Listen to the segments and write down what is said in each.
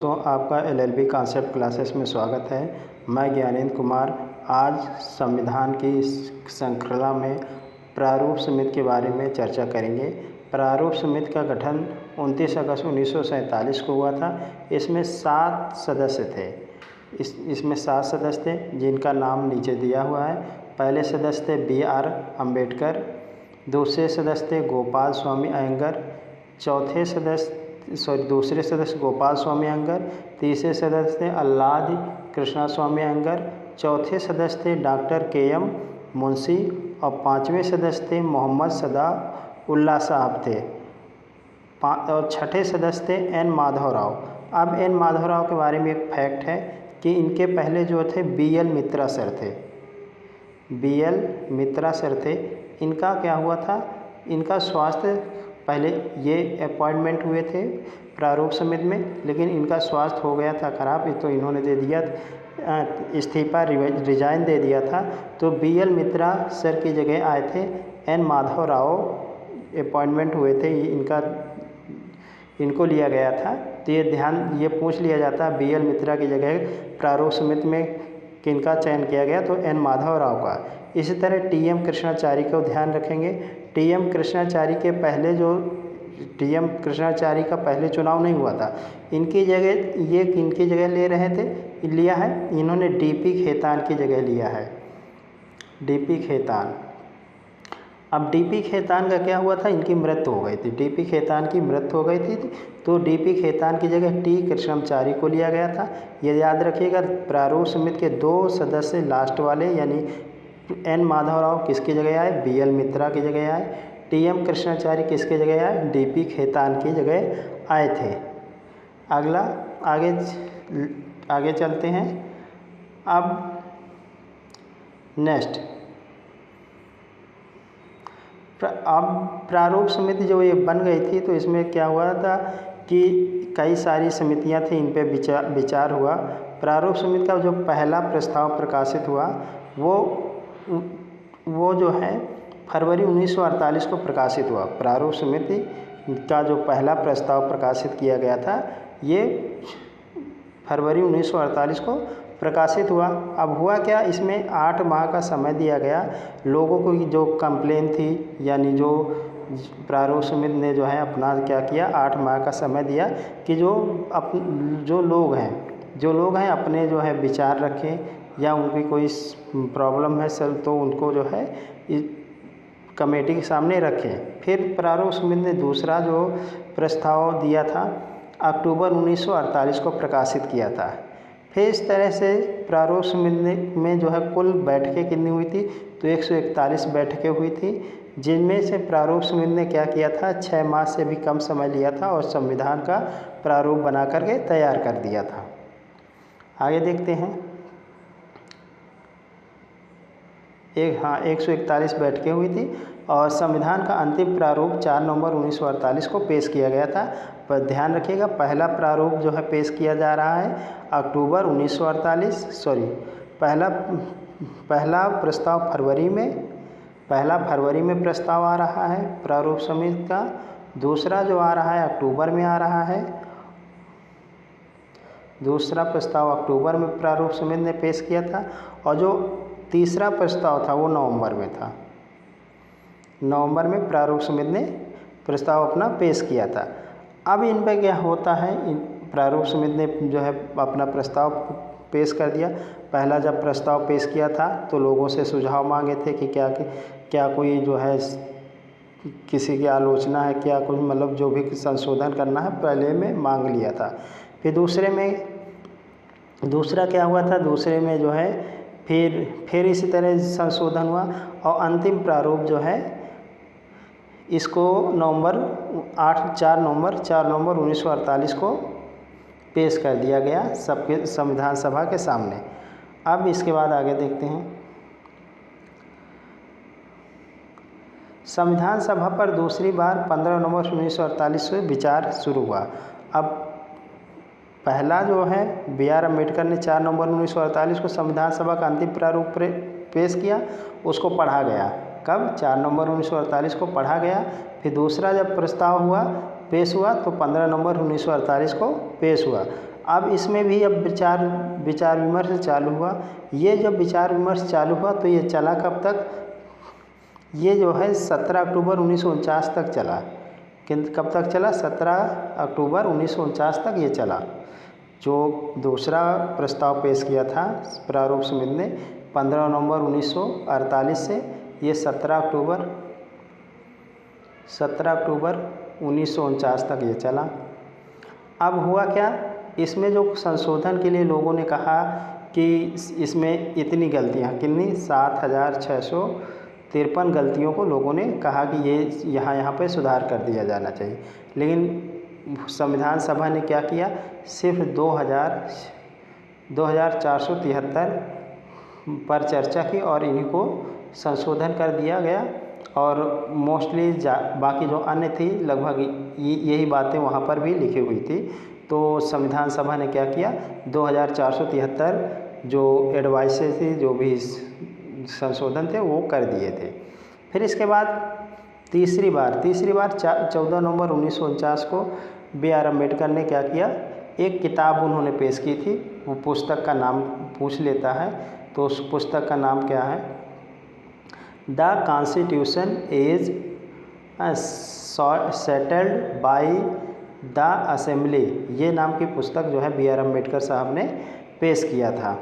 तो आपका LLB concept classes में स्वागत है। मैं ज्ञानेंद्र कुमार आज संविधान की इस श्रृंखला में प्रारूप समिति के बारे में चर्चा करेंगे। प्रारूप समिति का गठन 29 अगस्त 1947 को हुआ था। इसमें 7 सदस्य थे। इसमें 7 सदस्य थे जिनका नाम नीचे दिया हुआ है। पहले सदस्य थे BR अम्बेडकर, दूसरे सदस्य थे गोपाल स्वामी अयंगर, दूसरे सदस्य गोपाल स्वामी अयंगर, तीसरे सदस्य थे अल्लादी कृष्णा स्वामी अयंगर, चौथे सदस्य थे डॉक्टर KM मुंशी और 5वें सदस्य थे मोहम्मद सदा उल्ला साहब थे। और छठे सदस्य थे N माधव राव। अब N माधव राव के बारे में एक फैक्ट है कि इनके पहले जो थे BL मित्रा सर थे। BL मित्रा सर थे। इनका क्या हुआ था, इनका स्वास्थ्य पहले ये अपॉइंटमेंट हुए थे प्रारूप समिति में, लेकिन इनका स्वास्थ्य हो गया था खराब, तो इन्होंने दे दिया इस्तीफा, रिजाइन दे दिया था। तो BL मित्रा सर की जगह आए थे N माधव राव, अपॉइंटमेंट हुए थे, इनको लिया गया था। तो ये पूछ लिया जाता BL मित्रा की जगह प्रारूप समिति में किनका चयन किया गया, तो N माधव राव का। इसी तरह TM कृष्णाचारी को ध्यान रखेंगे। TM कृष्णाचारी का पहले चुनाव नहीं हुआ था। इनकी जगह ले रहे थे, लिया है इन्होंने DP खेतान की जगह लिया है। DP खेतान। अब DP खेतान का क्या हुआ था, इनकी मृत्यु हो गई थी। DP खेतान की मृत्यु हो गई थी, तो DP खेतान की जगह T कृष्णचारी को लिया गया था। ये याद रखिएगा। प्रारूप समिति के 2 सदस्य लास्ट वाले यानी N माधव राव किसकी जगह आए, BL मित्रा की जगह आए। TM कृष्णाचारी किसकी जगह आए, DP खेतान की जगह आए थे। अगला आगे चलते हैं। अब नेक्स्ट, अब प्रारूप समिति जो ये बन गई थी, तो इसमें क्या हुआ था कि कई सारी समितियां थी, इन पे विचार हुआ। प्रारूप समिति का जो पहला प्रस्ताव प्रकाशित हुआ वो जो है फरवरी 1948 को प्रकाशित हुआ। प्रारूप समिति का जो पहला प्रस्ताव प्रकाशित किया गया था, ये फरवरी 1948 को प्रकाशित हुआ। अब हुआ क्या, इसमें 8 माह का समय दिया गया। लोगों को जो कंप्लेन थी, यानी जो प्रारूप समिति ने जो है अपना क्या किया, 8 माह का समय दिया कि जो लोग हैं अपने जो है विचार रखें, या उनकी कोई प्रॉब्लम है सर, तो उनको जो है कमेटी के सामने रखें। फिर प्रारूप समिति ने दूसरा जो प्रस्ताव दिया था, अक्टूबर 1948 को प्रकाशित किया था। फिर इस तरह से प्रारूप समिति में जो है कुल बैठकें कितनी हुई थी, तो 141 बैठकें हुई थी, जिनमें से प्रारूप समिति ने क्या किया था, 6 माह से भी कम समय लिया था और संविधान का प्रारूप बना करके तैयार कर दिया था। आगे देखते हैं। 141 बैठकें हुई थी और संविधान का अंतिम प्रारूप 4 नवंबर 1948 को पेश किया गया था। पर ध्यान रखिएगा, पहला प्रारूप जो है पेश किया जा रहा है अक्टूबर 1948, पहला प्रस्ताव पहला फरवरी में प्रस्ताव आ रहा है प्रारूप समिति का। दूसरा जो आ रहा है अक्टूबर में आ रहा है। दूसरा प्रस्ताव अक्टूबर में प्रारूप समिति ने पेश किया था, और जो तीसरा प्रस्ताव था वो नवंबर में था। नवंबर में प्रारूप समिति ने प्रस्ताव अपना पेश किया था। अब इन पर क्या होता है, प्रारूप समिति ने जो है अपना प्रस्ताव पेश कर दिया। पहला जब प्रस्ताव पेश किया था तो लोगों से सुझाव मांगे थे कि क्या कोई जो है किसी की आलोचना है, क्या कोई मतलब जो भी संशोधन करना है, पहले में मांग लिया था। फिर दूसरा क्या हुआ था, दूसरे में जो है फिर इसी तरह संशोधन हुआ, और अंतिम प्रारूप जो है इसको 4 नवंबर 1948 को पेश कर दिया गया सबके संविधान सभा के सामने। अब इसके बाद आगे देखते हैं। संविधान सभा पर दूसरी बार 15 नवंबर 1948 से विचार शुरू हुआ। अब पहला जो है BR अम्बेडकर ने 4 नवंबर 1948 को संविधान सभा का अंतिम प्रारूप पेश किया, उसको पढ़ा गया। कब, 4 नवंबर 1948 को पढ़ा गया। फिर दूसरा जब प्रस्ताव पेश हुआ तो 15 नवंबर 1948 को पेश हुआ। अब इसमें भी अब विचार विमर्श चालू हुआ। ये जब विचार विमर्श चालू हुआ तो ये चला कब तक, ये जो है 17 अक्टूबर 1949 तक चला। कब तक चला, 17 अक्टूबर 1949 तक ये चला। जो दूसरा प्रस्ताव पेश किया था प्रारूप समिति ने 15 नवंबर 1948 से, ये 17 अक्टूबर 1949 तक ये चला। अब हुआ क्या, इसमें जो संशोधन के लिए लोगों ने कहा कि इसमें इतनी गलतियाँ, कितनी 7653 गलतियों को लोगों ने कहा कि ये यहाँ पे सुधार कर दिया जाना चाहिए। लेकिन संविधान सभा ने क्या किया, सिर्फ 2473 पर चर्चा की और इन्हीं को संशोधन कर दिया गया। और मोस्टली बाकी जो अन्य थी लगभग यही बातें वहाँ पर भी लिखी हुई थी। तो संविधान सभा ने क्या किया, 2473 जो एडवाइसेस थी, जो भी संशोधन थे वो कर दिए थे। फिर इसके बाद तीसरी बार 14 नवंबर 1949 को B.R. अम्बेडकर ने क्या किया, एक किताब उन्होंने पेश की थी। वो पुस्तक का नाम पूछ लेता है, तो उस पुस्तक का नाम क्या है, the constitution is settled by the assembly. ये नाम की पुस्तक जो है B.R. अम्बेडकर साहब ने पेश किया था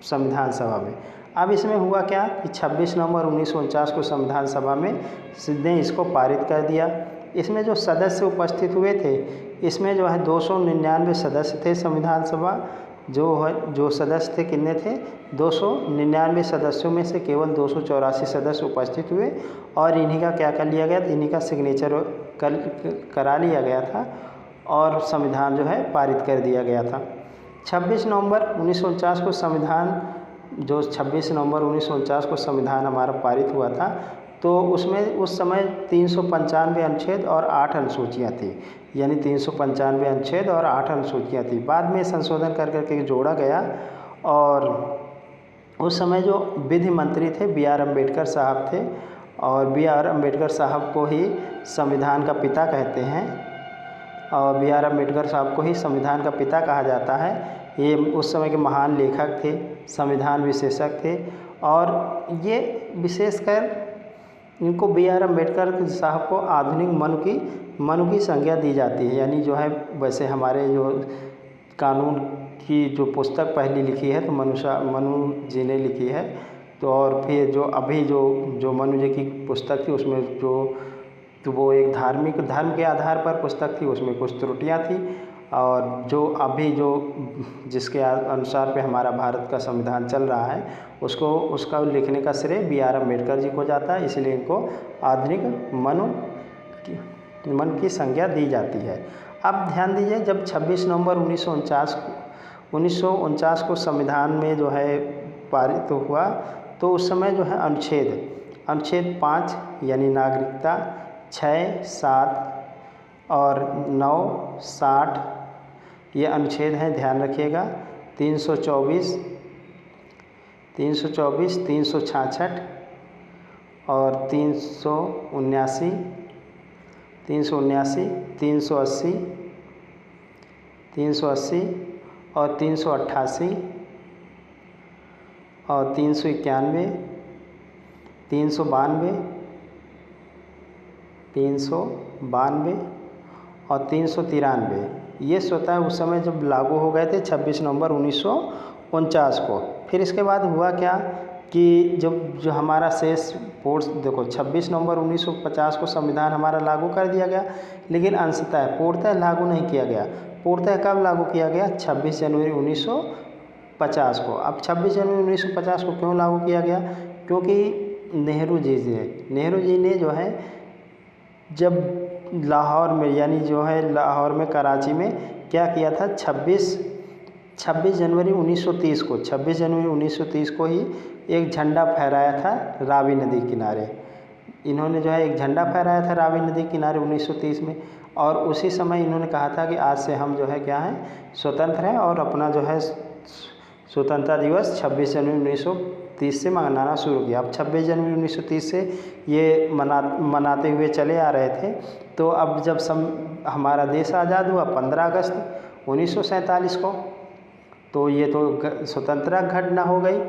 संविधान सभा में। अब इसमें हुआ क्या कि 26 नवंबर 1949 को संविधान सभा में ने इसको पारित कर दिया। इसमें जो सदस्य उपस्थित हुए थे, इसमें जो है 299 सदस्य थे। संविधान सभा जो सदस्य थे कितने थे, 299 सदस्यों में से केवल 284 सदस्य उपस्थित हुए और इन्हीं का क्या कर लिया गया, इन्हीं का सिग्नेचर करा लिया गया था और संविधान जो है पारित कर दिया गया था। 26 नवंबर 1949 को संविधान हमारा पारित हुआ था, तो उसमें उस समय 395 अनुच्छेद और 8 अनुसूचियाँ थी, यानी 395 अनुच्छेद और 8 अनुसूचियाँ थी। बाद में संशोधन कर करके जोड़ा गया और उस समय जो विधि मंत्री थे B.R. अम्बेडकर साहब थे और B.R. अम्बेडकर साहब को ही संविधान का पिता कहते हैं और B.R. अम्बेडकर साहब को ही संविधान का पिता कहा जाता है। ये उस समय के महान लेखक थे, संविधान विशेषज्ञ थे और ये विशेषकर इनको B.R. अम्बेडकर साहब को आधुनिक मनु की संज्ञा दी जाती है। यानी जो है वैसे हमारे जो कानून की जो पुस्तक पहली लिखी है तो मनु जी ने लिखी है, तो और फिर जो अभी जो मनु जी की पुस्तक थी उसमें तो वो एक धर्म के आधार पर पुस्तक थी, उसमें कुछ त्रुटियां थी। और जो अभी जिसके अनुसार पे हमारा भारत का संविधान चल रहा है उसका लिखने का श्रेय B.R. अम्बेडकर जी को जाता है, इसलिए इनको आधुनिक मनु की संज्ञा दी जाती है। अब ध्यान दीजिए, जब 26 नवंबर 1949 को संविधान में जो है पारित हुआ, तो उस समय जो है अनुच्छेद 5 यानी नागरिकता, 6, 7 और 9, 60 ये अनुच्छेद हैं, ध्यान रखिएगा। 324, 366 और 379, 380 और 388 और 391, 392 और 393 ये स्वतः उस समय जब लागू हो गए थे 26 नवंबर 1949 को। फिर इसके बाद हुआ क्या कि जो हमारा शेष फोर्स देखो 26 नवंबर 1950 को संविधान हमारा लागू कर दिया गया, लेकिन अंशतः पूर्णतः लागू नहीं किया गया। पूर्णतः कब लागू किया गया, 26 जनवरी 1950 को। अब 26 जनवरी 1950 को क्यों लागू किया गया, क्योंकि नेहरू जी ने जो है जब लाहौर में यानी जो है लाहौर में कराची में क्या किया था, 26 जनवरी 1930 को ही एक झंडा फहराया था रावी नदी किनारे। इन्होंने जो है एक झंडा फहराया था रावी नदी किनारे 1930 में, और उसी समय इन्होंने कहा था कि आज से हम जो है क्या हैं, स्वतंत्र हैं और अपना जो है स्वतंत्रता दिवस 26 जनवरी 1930 से मनाना शुरू किया। अब 26 जनवरी 1930 से ये मनाते हुए चले आ रहे थे। तो अब जब हमारा देश आज़ाद हुआ 15 अगस्त 1947 को। तो ये तो स्वतंत्रता घटना हो गई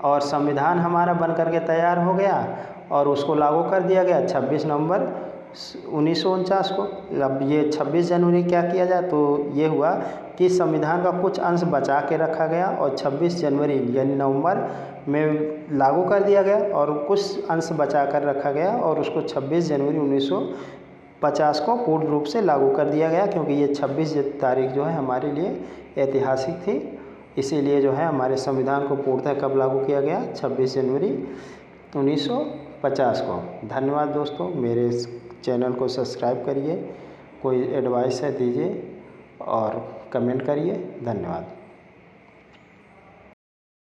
और संविधान हमारा बन करके तैयार हो गया और उसको लागू कर दिया गया 26 नवंबर 1949 को। अब ये 26 जनवरी क्या किया जाए, तो ये हुआ कि संविधान का कुछ अंश बचा के रखा गया और 26 जनवरी यानी नवंबर में लागू कर दिया गया और कुछ अंश बचा कर रखा गया और उसको 26 जनवरी 1950 को पूर्ण रूप से लागू कर दिया गया, क्योंकि ये 26 तारीख जो है हमारे लिए ऐतिहासिक थी। इसीलिए जो है हमारे संविधान को पूर्णतः कब लागू किया गया, 26 जनवरी 1950 को। धन्यवाद दोस्तों, मेरे इस चैनल को सब्सक्राइब करिए, कोई एडवाइस है दीजिए और कमेंट करिए। धन्यवाद।